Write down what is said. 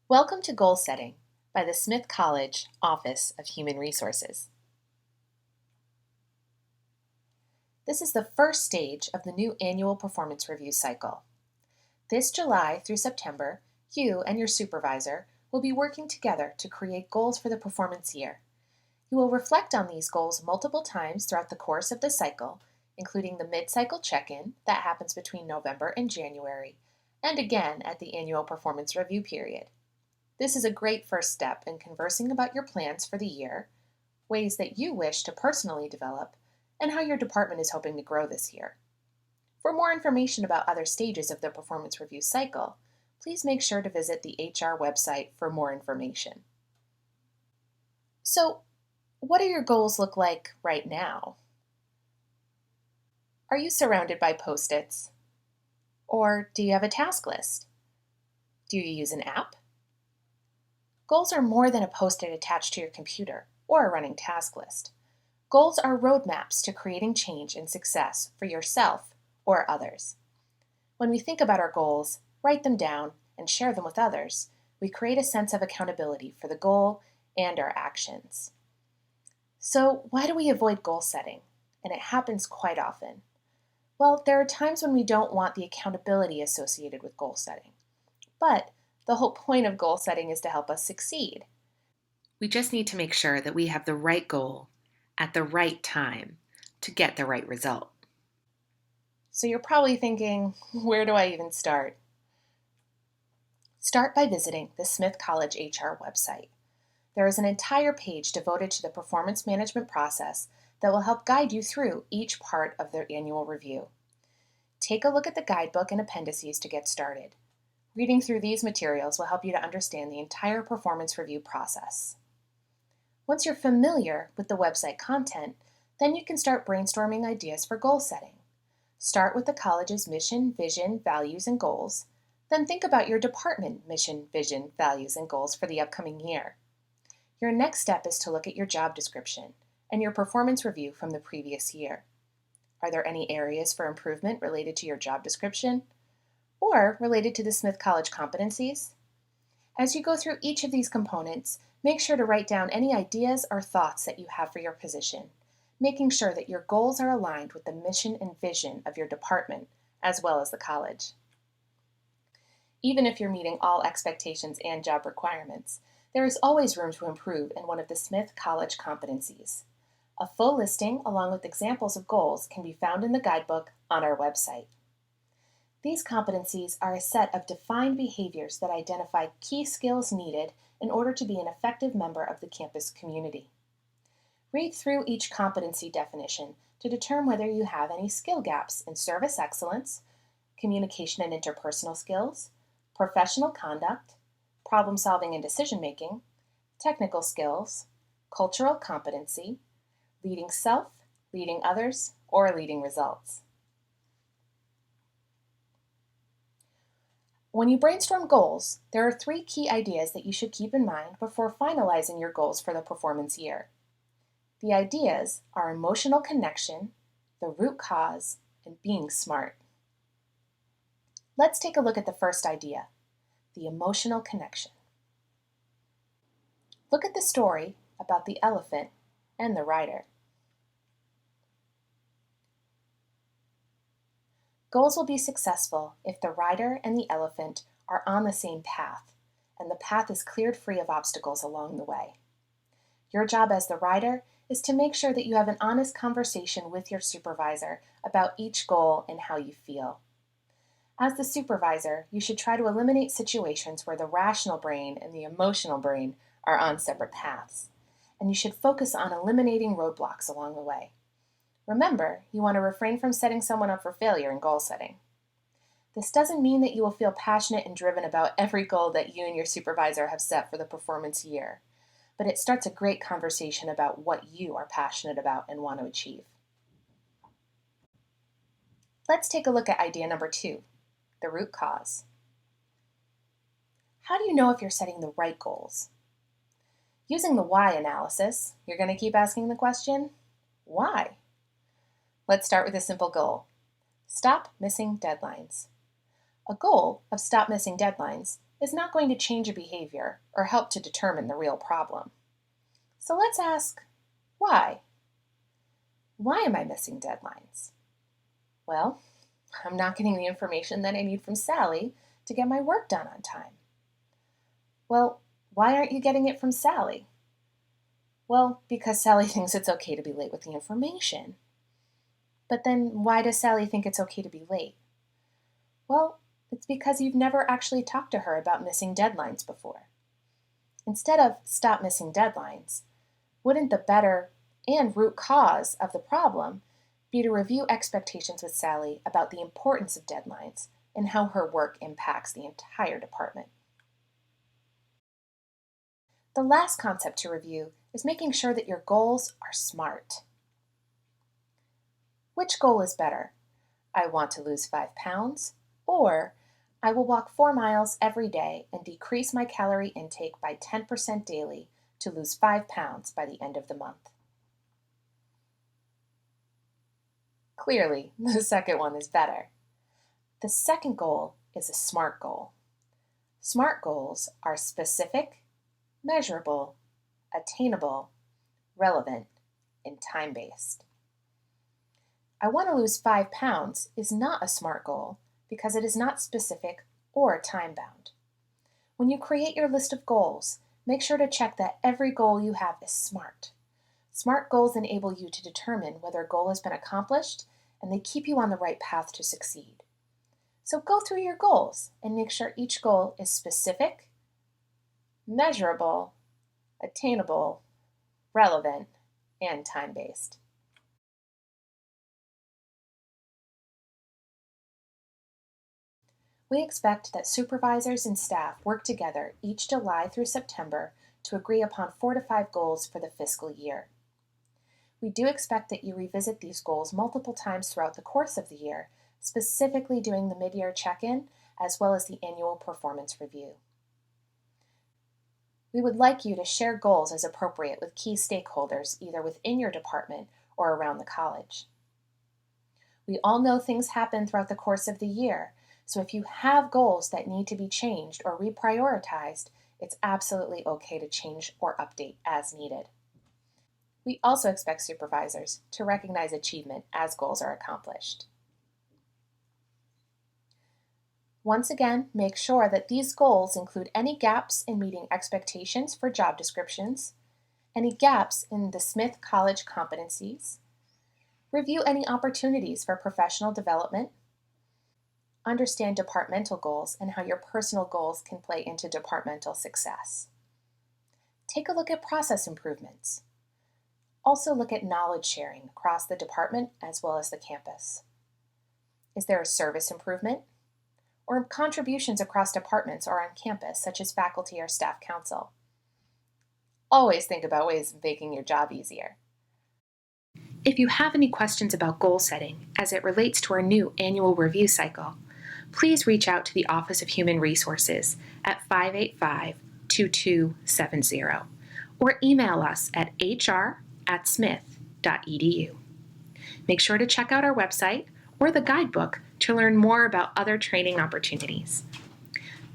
Welcome to Goal Setting by the Smith College Office of Human Resources. This is the first stage of the new annual performance review cycle. This July through September, you and your supervisor will be working together to create goals for the performance year. You will reflect on these goals multiple times throughout the course of the cycle, including the mid-cycle check-in that happens between November and January, and again at the annual performance review period. This is a great first step in conversing about your plans for the year, ways that you wish to personally develop, and how your department is hoping to grow this year. For more information about other stages of the performance review cycle, please make sure to visit the HR website for more information. So, what do your goals look like right now? Are you surrounded by Post-its? Or do you have a task list? Do you use an app? Goals are more than a Post-it attached to your computer or a running task list. Goals are roadmaps to creating change and success for yourself or others. When we think about our goals, write them down, and share them with others, we create a sense of accountability for the goal and our actions. So, why do we avoid goal setting? And it happens quite often. Well, there are times when we don't want the accountability associated with goal setting. But the whole point of goal setting is to help us succeed. We just need to make sure that we have the right goal at the right time to get the right result. So you're probably thinking, where do I even start? Start by visiting the Smith College HR website. There is an entire page devoted to the performance management process that will help guide you through each part of their annual review. Take a look at the guidebook and appendices to get started. Reading through these materials will help you to understand the entire performance review process. Once you're familiar with the website content, then you can start brainstorming ideas for goal setting. Start with the college's mission, vision, values, and goals. Then think about your department mission, vision, values, and goals for the upcoming year. Your next step is to look at your job description and your performance review from the previous year. Are there any areas for improvement related to your job description? Or related to the Smith College competencies? As you go through each of these components, make sure to write down any ideas or thoughts that you have for your position, making sure that your goals are aligned with the mission and vision of your department, as well as the college. Even if you're meeting all expectations and job requirements, there is always room to improve in one of the Smith College competencies. A full listing along with examples of goals can be found in the guidebook on our website. These competencies are a set of defined behaviors that identify key skills needed in order to be an effective member of the campus community. Read through each competency definition to determine whether you have any skill gaps in service excellence, communication and interpersonal skills, professional conduct, problem solving and decision making, technical skills, cultural competency, leading self, leading others, or leading results. When you brainstorm goals, there are 3 key ideas that you should keep in mind before finalizing your goals for the performance year. The ideas are emotional connection, the root cause, and being smart. Let's take a look at the first idea, the emotional connection. Look at the story about the elephant and the rider. Goals will be successful if the rider and the elephant are on the same path, and the path is cleared free of obstacles along the way. Your job as the rider is to make sure that you have an honest conversation with your supervisor about each goal and how you feel. As the supervisor, you should try to eliminate situations where the rational brain and the emotional brain are on separate paths, and you should focus on eliminating roadblocks along the way. Remember, you want to refrain from setting someone up for failure in goal setting. This doesn't mean that you will feel passionate and driven about every goal that you and your supervisor have set for the performance year, but it starts a great conversation about what you are passionate about and want to achieve. Let's take a look at idea number 2, the root cause. How do you know if you're setting the right goals? Using the why analysis, you're going to keep asking the question, why? Let's start with a simple goal. Stop missing deadlines. A goal of stop missing deadlines is not going to change a behavior or help to determine the real problem. So let's ask, why? Why am I missing deadlines? Well, I'm not getting the information that I need from Sally to get my work done on time. Well, why aren't you getting it from Sally? Well, because Sally thinks it's okay to be late with the information. But then why does Sally think it's okay to be late? Well, it's because you've never actually talked to her about missing deadlines before. Instead of stop missing deadlines, wouldn't the better and root cause of the problem be to review expectations with Sally about the importance of deadlines and how her work impacts the entire department? The last concept to review is making sure that your goals are SMART. Which goal is better? I want to lose 5 pounds, or I will walk 4 miles every day and decrease my calorie intake by 10% daily to lose 5 pounds by the end of the month. Clearly, the second one is better. The second goal is a SMART goal. SMART goals are specific, measurable, attainable, relevant, and time-based. I want to lose 5 pounds is not a SMART goal because it is not specific or time-bound. When you create your list of goals, make sure to check that every goal you have is SMART. SMART goals enable you to determine whether a goal has been accomplished, and they keep you on the right path to succeed. So go through your goals and make sure each goal is specific, measurable, attainable, relevant, and time-based. We expect that supervisors and staff work together each July through September to agree upon 4 to 5 goals for the fiscal year. We do expect that you revisit these goals multiple times throughout the course of the year, specifically doing the mid-year check-in as well as the annual performance review. We would like you to share goals as appropriate with key stakeholders either within your department or around the college. We all know things happen throughout the course of the year, so if you have goals that need to be changed or reprioritized, it's absolutely okay to change or update as needed. We also expect supervisors to recognize achievement as goals are accomplished. Once again, make sure that these goals include any gaps in meeting expectations for job descriptions, any gaps in the Smith College competencies, review any opportunities for professional development, understand departmental goals and how your personal goals can play into departmental success. Take a look at process improvements. Also look at knowledge sharing across the department as well as the campus. Is there a service improvement? Or contributions across departments or on campus, such as faculty or staff council? Always think about ways of making your job easier. If you have any questions about goal setting as it relates to our new annual review cycle, please reach out to the Office of Human Resources at 585-2270 or email us at hr@smith.edu. Make sure to check out our website or the guidebook to learn more about other training opportunities.